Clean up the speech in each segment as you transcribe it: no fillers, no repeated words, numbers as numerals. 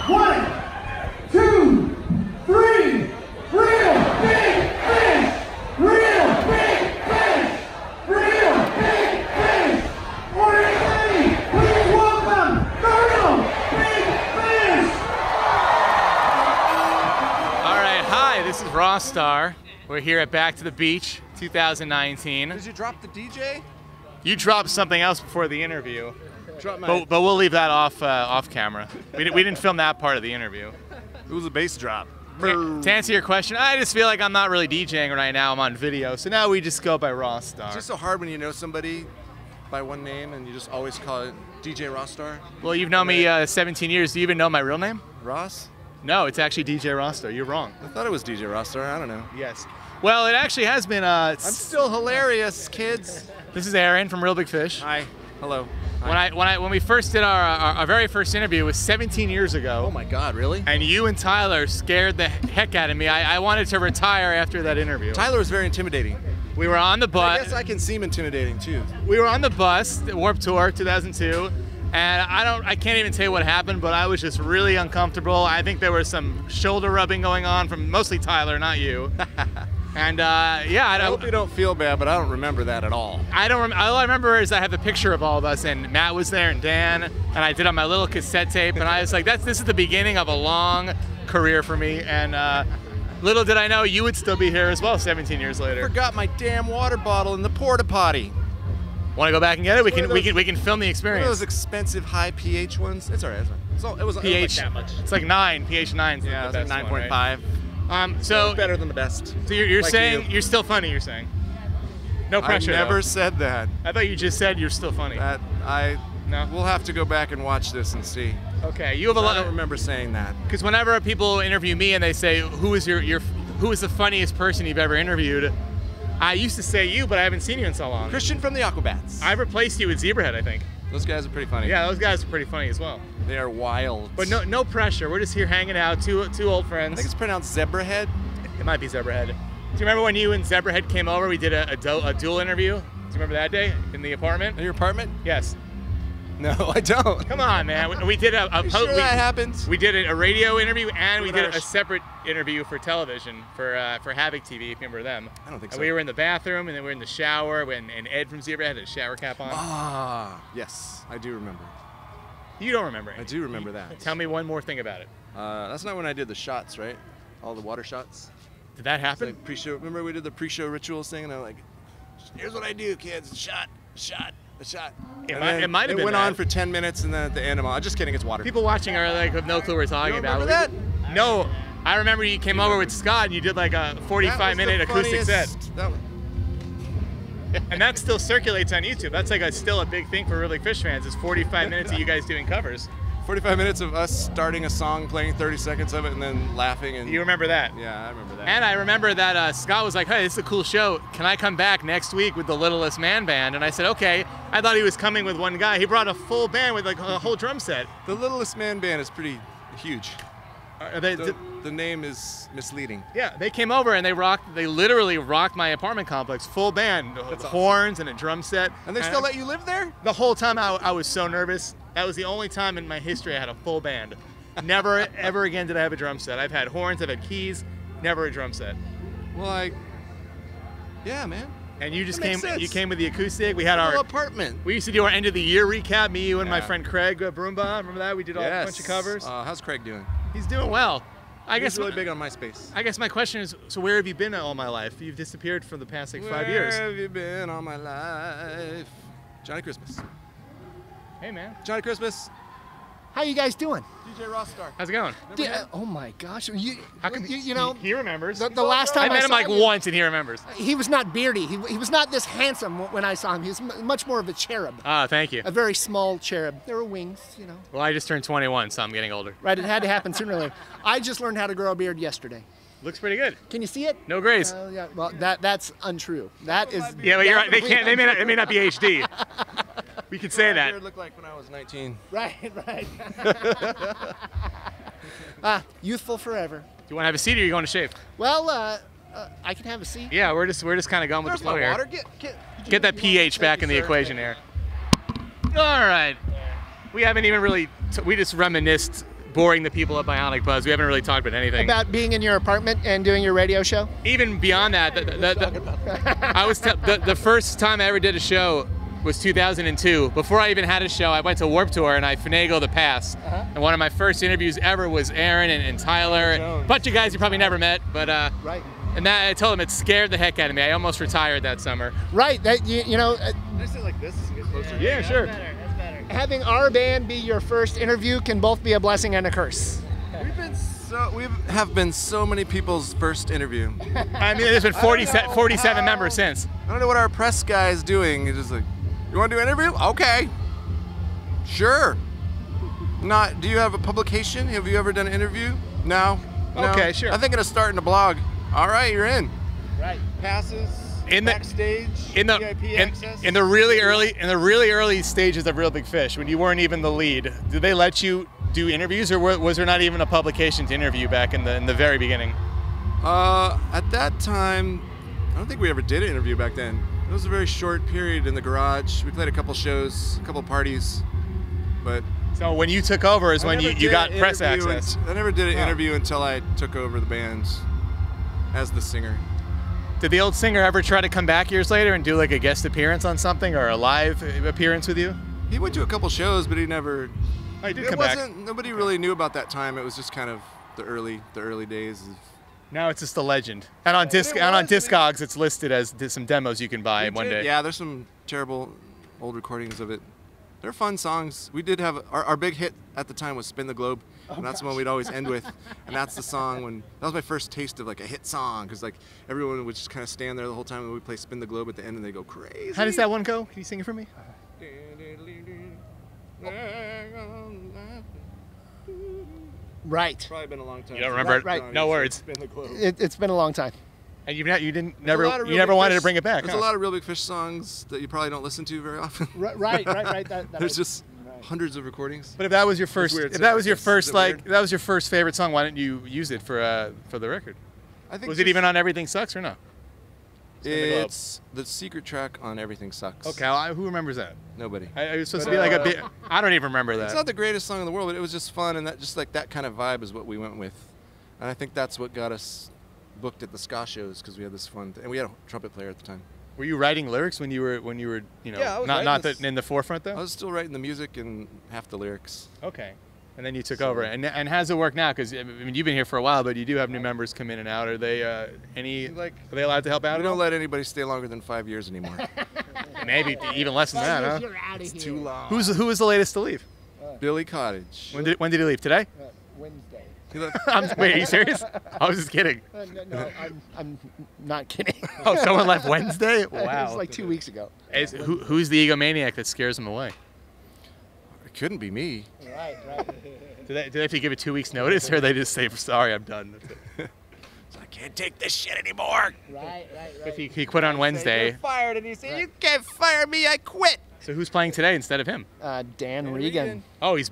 1, 2, 3. Real big fish! Real big fish! Real big fish! Orderly, please welcome the real big fish! All right, hi, this is Rossstar. We're here at Back to the Beach 2019. Did you drop the DJ? You dropped something else before the interview, Drop my. but we'll leave that off camera. We didn't film that part of the interview. It was a bass drop. To answer your question, I just feel like I'm not really DJing right now. I'm on video, so now we just go by Rossstar. It's just so hard when you know somebody by one name and you just always call it DJ Rossstar. Well, you've known me 17 years. Do you even know my real name? Ross? No, it's actually DJ Rossstar. You're wrong. I thought it was DJ Rossstar. I don't know. Yes. Well, it actually has been. I'm still hilarious, kids. This is Aaron from Real Big Fish. Hi. Hello. Hi. When we first did our very first interview, it was 17 years ago. Oh my God, really? And you and Tyler scared the heck out of me. I wanted to retire after that interview. Tyler was very intimidating. We were on the bus. I guess I can seem intimidating too. We were on the bus, Warped Tour 2002, and I can't even tell you what happened, but I was just really uncomfortable. I think there was some shoulder rubbing going on from mostly Tyler, not you. And yeah, I hope you don't feel bad, but I don't remember that at all. All I remember is I have the picture of all of us, and Matt was there, and Dan, and I did on my little cassette tape, and I was like, this is the beginning of a long career for me. And little did I know you would still be here as well 17 years later. I forgot my damn water bottle in the porta potty. Want to go back and get it? We can film the experience. One of those expensive high pH ones. It's alright. It was pH like that much. It's like 9. pH 9. Yeah, it's like 9.5. Right? So better than the best. So you're like saying you're still funny. You're saying. No pressure. I never though. said that. I thought you just said you're still funny. No. We'll have to go back and watch this and see. Okay, you have a lot. I don't remember saying that. Because whenever people interview me and they say who is who is the funniest person you've ever interviewed, I used to say you, but I haven't seen you in so long. Christian from the Aquabats. I replaced you with Zebrahead, I think. Those guys are pretty funny. Yeah, those guys are pretty funny as well. They are wild. But no pressure. We're just here hanging out, two old friends. I think it's pronounced Zebrahead. It might be Zebrahead. Do you remember when you and Zebrahead came over? We did a dual interview. Do you remember that day in the apartment? In your apartment? Yes. No, I don't. Come on, man. We did a sure that happened? We did a radio interview and we did a separate interview for television for Havoc TV. If you remember them. I don't think so. And we were in the bathroom and then we were in the shower and Ed from Zebra had a shower cap on. Ah, yes, I do remember. You don't remember it? I do remember that. Tell me one more thing about it. That's not when I did the shots, right? All the water shots. Did that happen? Like pre-show. Remember we did the pre-show rituals thing, and I'm like, "Here's what I do, kids: shot, shot, a shot." It might have been. It went on for 10 minutes, and then at the end, I'm just kidding. It's water. People watching are like have no clue what we're talking about. Remember that? No, I remember you came over with Scott and you did like a 45-minute acoustic set. And that still circulates on YouTube. That's like still a big thing for Real Big Fish fans. Is 45 minutes of you guys doing covers. 45 minutes of us starting a song, playing 30 seconds of it, and then laughing. And you remember that? Yeah, I remember that. And I remember that Scott was like, "Hey, this is a cool show. Can I come back next week with the Littlest Man Band?" And I said, "Okay." I thought he was coming with one guy. He brought a full band with like a whole drum set. The Littlest Man Band is pretty huge. The name is misleading. Yeah, they came over and they literally rocked my apartment complex, full band, horns and a drum set. And they still let you live there? The whole time I was so nervous. That was the only time in my history I had a full band. Never, ever again did I have a drum set. I've had horns, I've had keys, never a drum set. Well, yeah, man. And you just came. You came with the acoustic. We had our apartment. We used to do our end of the year recap. Me, you, and my friend Craig Broomba. Remember that? We did a bunch of covers. How's Craig doing? He's doing well. He's really big on MySpace. I guess my question is, so where have you been all my life? You've disappeared for the past 5 years. Where have you been all my life? Johnny Christmas. Hey, man. Johnny Christmas. How you guys doing? DJ Rossstar. How's it going? Oh my gosh! How come you know? He remembers. The last time I met him like once, and he remembers. He was not beardy. He was not this handsome when I saw him. He was much more of a cherub. Ah, thank you. A very small cherub. There were wings, you know. Well, I just turned 21, so I'm getting older. Right. It had to happen sooner or later. I just learned how to grow a beard yesterday. Looks pretty good. Can you see it? No grays. Yeah. Well, that's untrue. That is. Yeah, but you're right. They can't. They may not be HD. We could say that. What looked like when I was 19. Right. Youthful forever. Do you want to have a seat or are you going to shave? Well, I can have a seat. Yeah, we're just kind of going with the flow here. Water. Get that pH back in the equation here. All right. We haven't even really. We just reminisced boring the people at Bionic Buzz. We haven't really talked about anything. About being in your apartment and doing your radio show? Even beyond that, the first time I ever did a show was 2002. Before I even had a show, I went to Warped Tour and I finagled the pass. And one of my first interviews ever was Aaron and Tyler, a bunch of guys you probably never met, but right. And that I told them it scared the heck out of me. I almost retired that summer. Right. That you know. Can I sit like this and get closer? Yeah, sure. That's better. Having our band be your first interview can both be a blessing and a curse. We have been so many people's first interview. I mean, there's been 47 members since. I don't know what our press guy is doing. He's just like, you want to do an interview? Okay. Sure. Do you have a publication? Have you ever done an interview? No. Okay, sure. I'm thinking of starting a blog. All right, you're in. Right. Passes. Backstage. VIP access. In the really early stages of Real Big Fish, when you weren't even the lead, did they let you do interviews, or was there not even a publication to interview back in the very beginning? At that time, I don't think we ever did an interview back then. It was a very short period in the garage. We played a couple shows, a couple parties, but. So when you took over is when you got press access. I never did an interview until I took over the band as the singer. Did the old singer ever try to come back years later and do like a guest appearance on something or a live appearance with you? He went to a couple shows, but he never. Oh, he did come back. Nobody really knew about that time. It was just kind of the early days. Now it's just a legend. And on Discogs, it's listed as some demos you can buy one day. Yeah, there's some terrible old recordings of it. They're fun songs. We did have our big hit at the time was "Spin the Globe," and that's the one we'd always end with. And that's the song that was my first taste of like a hit song, because like everyone would just kind of stand there the whole time when we play "Spin the Globe" at the end, and they go crazy. How does that one go? Can you sing it for me? Right. Probably been a long time. You don't remember it? Right. No words. Spin the Globe. It's been a long time. And you never wanted to bring it back. There's a lot of Real Big Fish songs that you probably don't listen to very often. Right. There's just hundreds of recordings. But if that was your first, favorite song, why didn't you use it for the record? I think was it even on Everything Sucks or no? It's the secret track on Everything Sucks. Okay, who remembers that? Nobody. It was supposed to be like a bit. I don't even remember that. It's not the greatest song in the world, but it was just fun, and that kind of vibe is what we went with, and I think that's what got us booked at the ska shows, because we had this fun and we had a trumpet player at the time. Were you writing lyrics when you were Yeah, not in the forefront though? I was still writing the music and half the lyrics. Okay. And then you took over. And how does it work now? Because I mean, you've been here for a while, but you do have new members come in and out. Are they are they allowed to help out? We don't let anybody stay longer than 5 years anymore. Maybe even less than that, huh? You're out of here. Too long. Who was the latest to leave? Billy Cottage. When did he leave? Today? Wednesday. Wait, are you serious? I was just kidding. No, I'm not kidding. Oh, someone left Wednesday? It Wow. was like 2 weeks ago. Who's the egomaniac that scares him away? It couldn't be me. Right. Do they have to give it 2 weeks notice, or they just say, sorry, I'm done? So I can't take this shit anymore. Right. If he quit on Wednesday. You're fired, and he said, you can't fire me, I quit. So who's playing today instead of him? Dan Regan. Oh, he's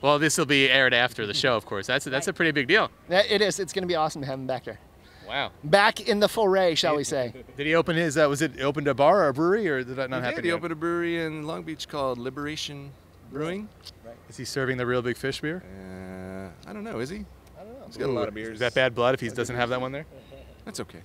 well, this will be aired after the show, of course. That's a pretty big deal. It is. It's going to be awesome to have him back there. Wow. Back in the foray, shall we say? Did he open his? Was it opened a bar or a brewery, or did that not happen? He opened a brewery in Long Beach called Liberation Brewing. Right. Is he serving the Real Big Fish beer? I don't know. Is he? I don't know. He's got a lot of beers. Is that bad blood if he doesn't have that one there? That's okay.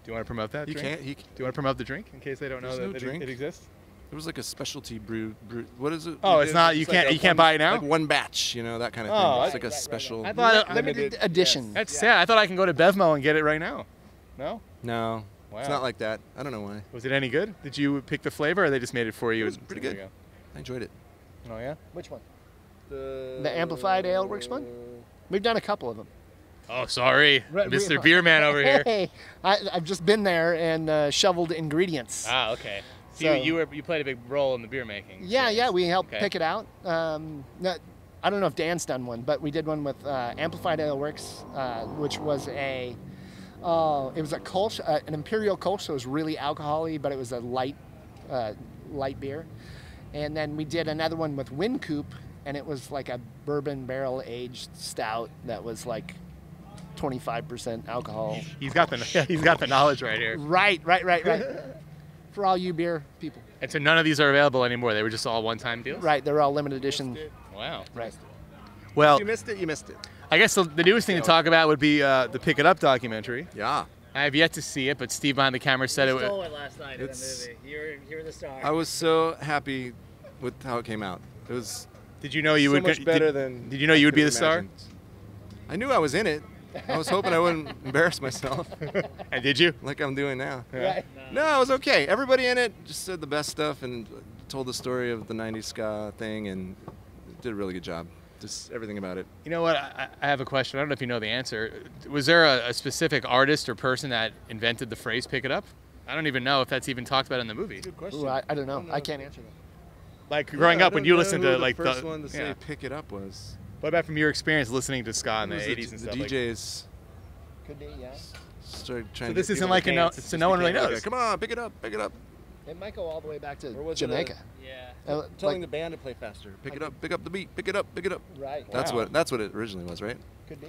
Do you want to promote that? You drink? can't. Do you want to promote the drink in case they don't know that it exists? It was like a specialty brew. What is it? Oh, it's not. You can't buy it now. Like one batch, that kind of thing. Oh, It's like a special. I thought Limited edition. That's sad. I thought I can go to Bevmo and get it right now. No. No, Wow. it's not like that. I don't know why. Was it any good? Did you pick the flavor, or they just made it for you? It was pretty good. I enjoyed it. Oh yeah. Which one? The Amplified Ale Works one? We've done a couple of them. Oh, sorry, Mr. Beer Man over here. Hey, I've just been there and shoveled ingredients. Ah, okay. So you played a big role in the beer making. Yeah, we helped pick it out. I don't know if Dan's done one, but we did one with Amplified Ale Works, which was it was a Kolsch, an Imperial Kolsch, so it was really alcohol-y, but it was a light beer. And then we did another one with Wind Coop, and it was like a bourbon barrel aged stout that was like 25% alcohol. He's got the knowledge right here. Right. For all you beer people. And so none of these are available anymore. They were just all one-time deals. Right, they're all limited edition. Wow. Right. Well, If you missed it, you missed it. I guess the newest thing to talk about would be the Pick It Up documentary. Yeah. I have yet to see it, but Steve behind the camera said You it. stole it last night in the movie. You were the star. I was so happy with how it came out. It was Did you know you would? much better than. Did you know you would be the could've star? imagined. I knew I was in it. I was hoping I wouldn't embarrass myself And did you? like I'm doing now. Right. No, it was okay. Everybody in it just said the best stuff and told the story of the 90s ska thing and did a really good job. Just everything about it. You know what? I have a question. I don't know if you know the answer. Was there a specific artist or person that invented the phrase "pick it up"? I don't even know if that's even talked about in the movie. Good question. Ooh, I don't know. I can't answer that. Like growing up, when you listened to like the first one to say yeah. "pick it up" was. What about from your experience listening to ska in the It was 80s and the stuff? Like, DJs Could be, yeah. started trying so to this get isn't people like to a no. dance. So no one really Just knows. Come on, pick it up, pick it up. It might go all the way back to Or was it Jamaica. Yeah. Telling Like- the band to play faster. Pick it up the beat. Pick it up, pick it up. Right. That's Wow. what it originally was, right? Could be.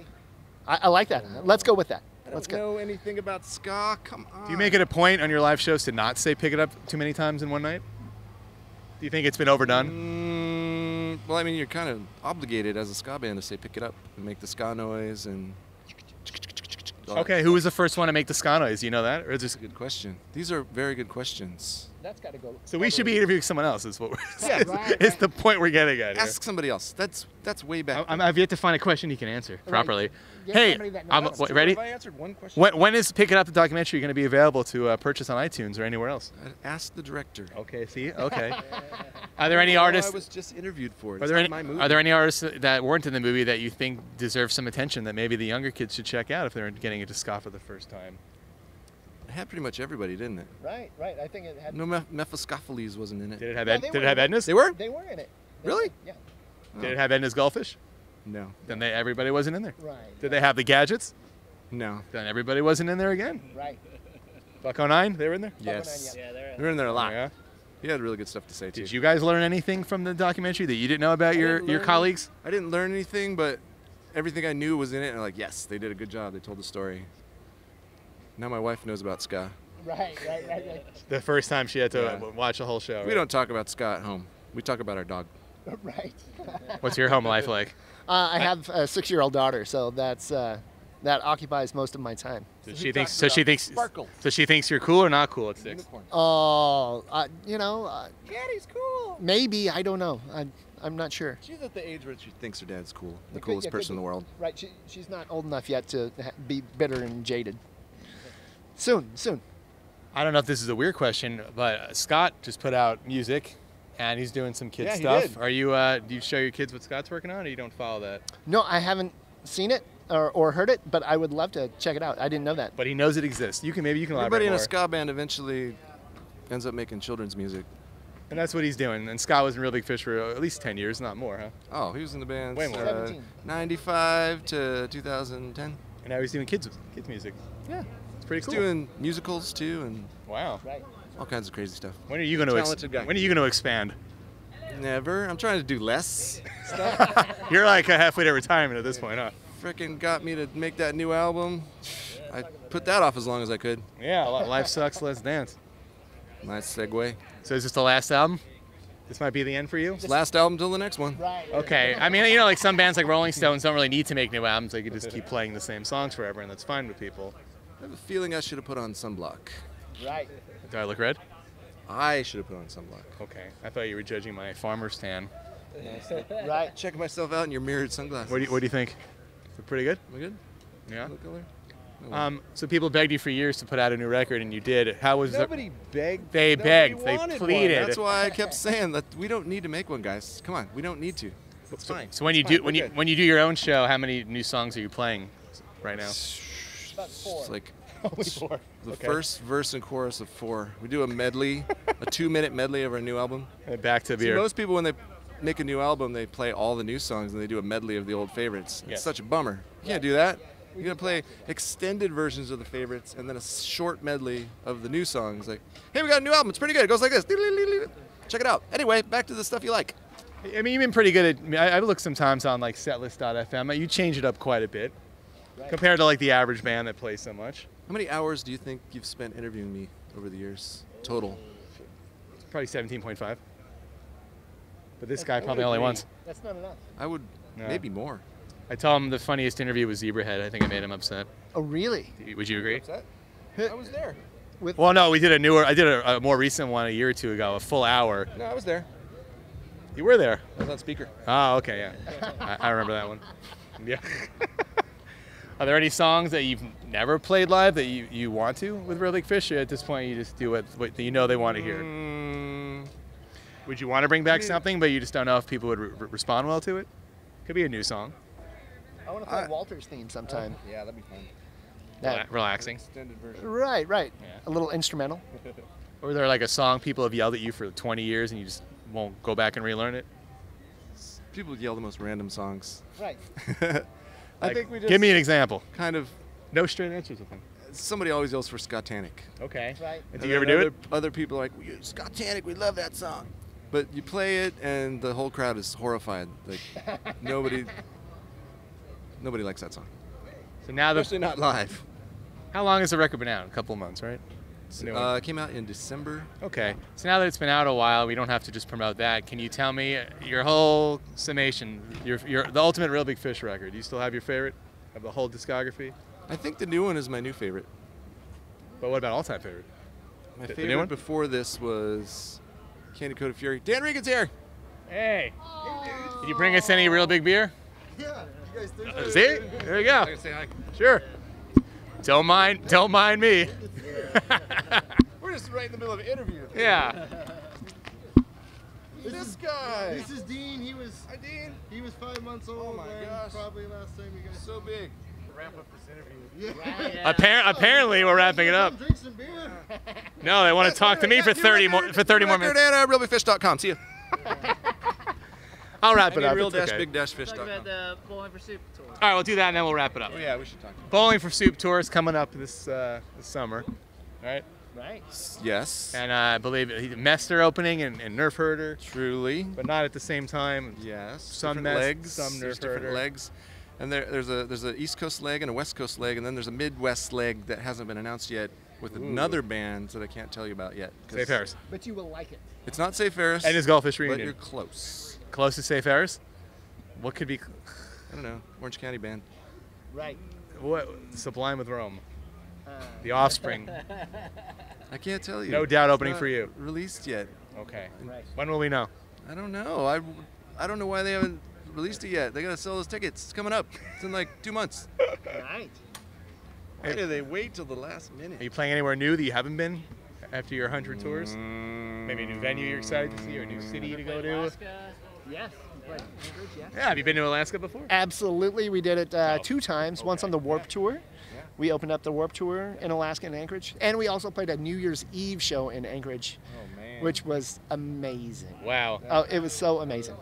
I like that. Let's go with that. I Let's don't go. know anything about ska. Come on. Do you make it a point on your live shows to not say "pick it up" too many times in one night? Do you think it's been overdone? Well, I mean, you're kind of obligated as a ska band to say "pick it up" and make the ska noise and. Okay, who was the first one to make the ska noise? Do you know that, or is this? Good question. These are very good questions. That's got to go. So we should be interviewing someone else. Is what we're. Yeah, It's the point we're getting at here. Ask somebody else. That's way back. I've yet to find a question he can answer properly. Get Hey, somebody that knows. what, ready? Have I answered one question? When is Pick It Up the documentary going to be available to purchase on iTunes or anywhere else? Ask the director. Okay, see, okay. Are there any Oh, artists? I was just interviewed for it. Are It's there not any? my movie. Are there any artists that weren't in the movie that you think deserve some attention that maybe the younger kids should check out if they're getting into ska for the first time? It had pretty much everybody, didn't it? Right. I think it had. No, Mephistopheles wasn't in it. Did it have Yeah, Ed, they Did it were have in it. Edna's? They were? They were in it. Really? Yeah. Did it have Edna's Goldfish? No. Then everybody wasn't in there. Right. Did they have the gadgets? No. Then everybody wasn't in there again. Right. Buck 09, they were in there. Yes. Yeah. Yeah, they're They were in there a lot. Yeah. He had really good stuff to say too. Did you guys learn anything from the documentary that you didn't know about your didn't learn- colleagues? I didn't learn anything, but everything I knew was in it. And I'm like, yes, they did a good job. They told the story. Now my wife knows about ska. Right. The first time she had to Yeah. watch the whole show. We right? don't talk about ska at home. We talk about our dog. Right. What's your home life like? I have a 6-year-old daughter, so that occupies most of my time. So she thinks. Sparkle. So she thinks you're cool or not cool at 6. Unicorn. Oh, Daddy's cool. maybe, I don't know. I'm not sure. She's at the age where she thinks her dad's cool. The It could- coolest yeah, could person in be. the world. Right. She's not old enough yet to be bitter and jaded. Soon. I don't know if this is a weird question, but Scott just put out music, and he's doing some kid Yeah, he stuff. did. Are you? Do you show your kids what Scott's working on, or you don't follow that? No, I haven't seen it or heard it, but I would love to check it out. I didn't know that. But he knows it exists. Maybe you can elaborate Everybody in more. a ska band eventually ends up making children's music. And that's what he's doing. And Scott was in Real Big Fish for at least 10 years, not more, huh? Oh, he was in the band Way more. 17. 95 to 2010. And now he's doing kids music. Yeah. It's pretty He's cool. doing musicals too and Wow. Right. all kinds of crazy stuff. When are you going to Talented guy. When are you going to expand? Never. I'm trying to do less. You're like halfway to retirement at this point, huh? Frickin' got me to make that new album. I put that off as long as I could. Yeah. Life sucks. Let's dance. Nice segue. So is this the last album? This might be the end for you? Last album till the next one. Right. Okay. I mean, like some bands like Rolling Stones don't really need to make new albums. They could just keep playing the same songs forever, and that's fine with people. I have a feeling I should have put on sunblock. Right. Do I look red? I should have put on sunblock. Okay. I thought you were judging my farmer's tan. Right. Check myself out in your mirrored sunglasses. What do you think? Is it pretty good? Am I good? Yeah. Look color? No. So people begged you for years to put out a new record, and you did. How was Nobody begged. They Nobody begged. They wanted pleaded. One. That's why I kept saying that we don't need to make one, guys. Come on, we don't need to. It's fine. So when you It's fine, do we're good. when you do your own show, how many new songs are you playing right now? About 4. It's like Only 4. the first verse and chorus of 4. We do a medley, a 2-minute medley of our new album. Back to See, beer. most people when they make a new album, they play all the new songs and they do a medley of the old favorites. Yeah. It's such a bummer. You can't do that. You gotta play extended versions of the favorites and then a short medley of the new songs. Like, hey, we got a new album. It's pretty good. It goes like this. Check it out. Anyway, back to the stuff you like. I mean, you've been pretty good at. I look sometimes on like setlist.fm. You change it up quite a bit compared to like the average band that plays so much. How many hours do you think you've spent interviewing me over the years total? Probably 17.5. But this guy probably only once. That's not enough. I would Maybe more. I told him the funniest interview was Zebrahead. I think I made him upset. Oh, really? Would you agree? Upset? I was there. Well, no, we did I did a more recent one a year or two ago, a full hour. No, I was there. You were there. I was on speaker. Oh, okay, yeah. I remember that one. Yeah. Are there any songs that you've never played live that you want to with Real Big Fish, or at this point you just do what you know they want to hear? Would you want to bring back something, but you just don't know if people would respond well to it? Could be a new song. I want to play Walter's theme sometime. Yeah, that'd be fun. Relaxing. Extended version. Right. Yeah. A little instrumental. Or is there like a song people have yelled at you for 20 years and you just won't go back and relearn it? People yell the most random songs. Right. I think we just Give me an example. kind of. No straight answers. Somebody always yells for Scotanic. Okay. Right. And do you ever do it? Other people are like, Scotanic, we love that song. But you play it and the whole crowd is horrified. Like nobody likes that song. So now Especially not live. how long has the record been out? A couple of months, right? It's a new one. It came out in December. Okay. So now that it's been out a while, we don't have to just promote that. Can you tell me your whole summation, the ultimate Real Big Fish record? Do you still have your favorite of the whole discography? I think the new one is my new favorite. But what about all-time favorite? My The new favorite one? before this was Candy Coated Fury. Dan Regan's here. Hey. Did you bring us any Real Big beer? Yeah, you guys think See? There you go. Say hi. Sure. Don't mind me. We're just right in the middle of an interview. Yeah. This guy. This is Dean. He was Hi, Dean. he was 5 months old. Oh my when gosh. Probably last time you guys. So big. Wrap up this interview. Yeah. Apparently we're wrapping it up. Drink some beer. No, they want to talk to me for 30 more minutes. At realbigfish.com. See you. I'll wrap it up. Real It's okay. big-fish.com. Talk about the Bowling for Soup tour. All right, we'll do that and then we'll wrap it up. Oh yeah, we should talk. Bowling for Soup tour is coming up this summer. All right. Right. Yes. And I believe Mester opening and Nerf Herder, Truly. but not at the same time. Yes. Some different Mest, legs. some There's Nerf different Herder. legs. And there's a East Coast leg and a West Coast leg, and then there's a Midwest leg that hasn't been announced yet with another band that I can't tell you about yet. 'cause Safe Harris. But you will like it. It's not Safe Harris. And his Goldfish but reunion. you're close. Close to Safe Harris? What could be? I don't know. Orange County band. Right. What? Sublime with Rome. The Offspring. I can't tell you. No doubt It's opening not for you. Released yet. Okay. Right. When will we know? I don't know. I don't know why they haven't released it yet. They gotta sell those tickets. It's coming up. It's in like 2 months. Right. Why do they wait till the last minute? Are you playing anywhere new that you haven't been after your 100 tours? Maybe a new venue you're excited to see or a new city to go to? Alaska. Yes. Right. Anchorage, yes. Yeah, have you been to Alaska before? Absolutely. We did it 2 times. Once on the Warp Tour. We opened up the Warp Tour in Alaska and Anchorage. And we also played a New Year's Eve show in Anchorage, which was amazing. Wow. Oh, it was so amazing.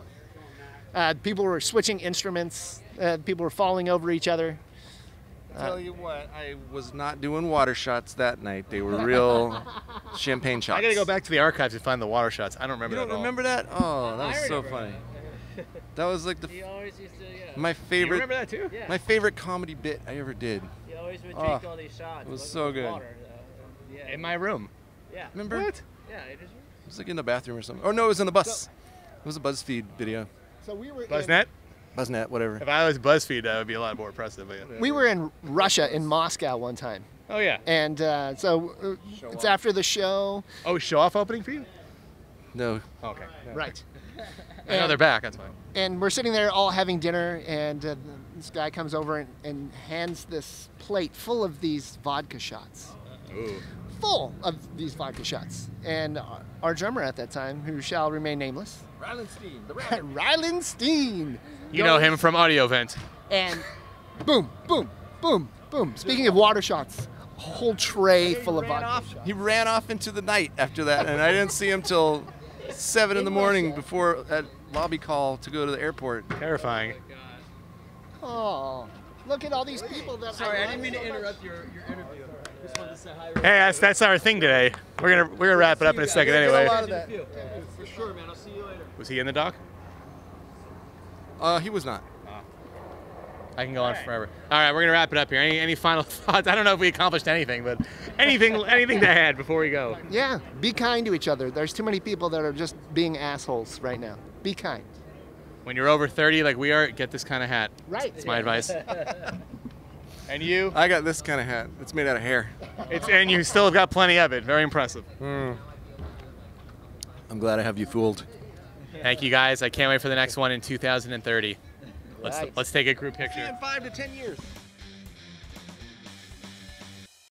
People were switching instruments. People were falling over each other. Tell you what, I was not doing water shots that night. They were real champagne shots. I gotta go back to the archives to find the water shots. I don't remember You that don't at all. remember that? Oh, that was so remember funny. That was like He always used to, my You favorite. remember that too? yeah. My favorite comedy bit I ever did. He always would Oh, drink all these shots. it was with so good. Water. Yeah. In my room. Yeah. Remember? What? Yeah. It is. It was like in the bathroom or something. Oh no, it was in the bus. It was a BuzzFeed video. So we were BuzzNet? BuzzNet, whatever. If I was BuzzFeed, that would be a lot more impressive. But yeah. We were in Russia, in Moscow one time. Oh yeah. And so it's after the show. Oh, show off opening for you? No. Okay. Right. I know they're back. That's fine. And we're sitting there all having dinner, and this guy comes over and hands this plate full of these vodka shots. Ooh. Full of these vodka shots. And our drummer at that time, who shall remain nameless, Ryland Steen. You know him from Audio Vent. And boom, boom, boom, boom. Speaking of water shots, a whole tray full of vodka shots. He ran off into the night after that, and I didn't see him till 7 in the morning before that lobby call to go to the airport. Terrifying. Oh, look at all these people that. Sorry, I didn't mean to interrupt your interview. Just wanted to say hi. Hey, that's our thing today. We're gonna wrap it up in a second A anyway. lot of that. For sure, man. I'll see you later. Was he in the dock? He was not. I can go on forever. All right, we're gonna wrap it up here. Any final thoughts? I don't know if we accomplished anything, but anything to add before we go? Yeah, be kind to each other. There's too many people that are just being assholes right now. Be kind. When you're over 30, like we are, get this kind of hat. Right. That's my advice. And you? I got this kind of hat. It's made out of hair. And you still have got plenty of it. Very impressive. I'm glad I have you fooled. Thank you guys. I can't wait for the next one in 2030. Let's take a group picture. In 5 to 10 years.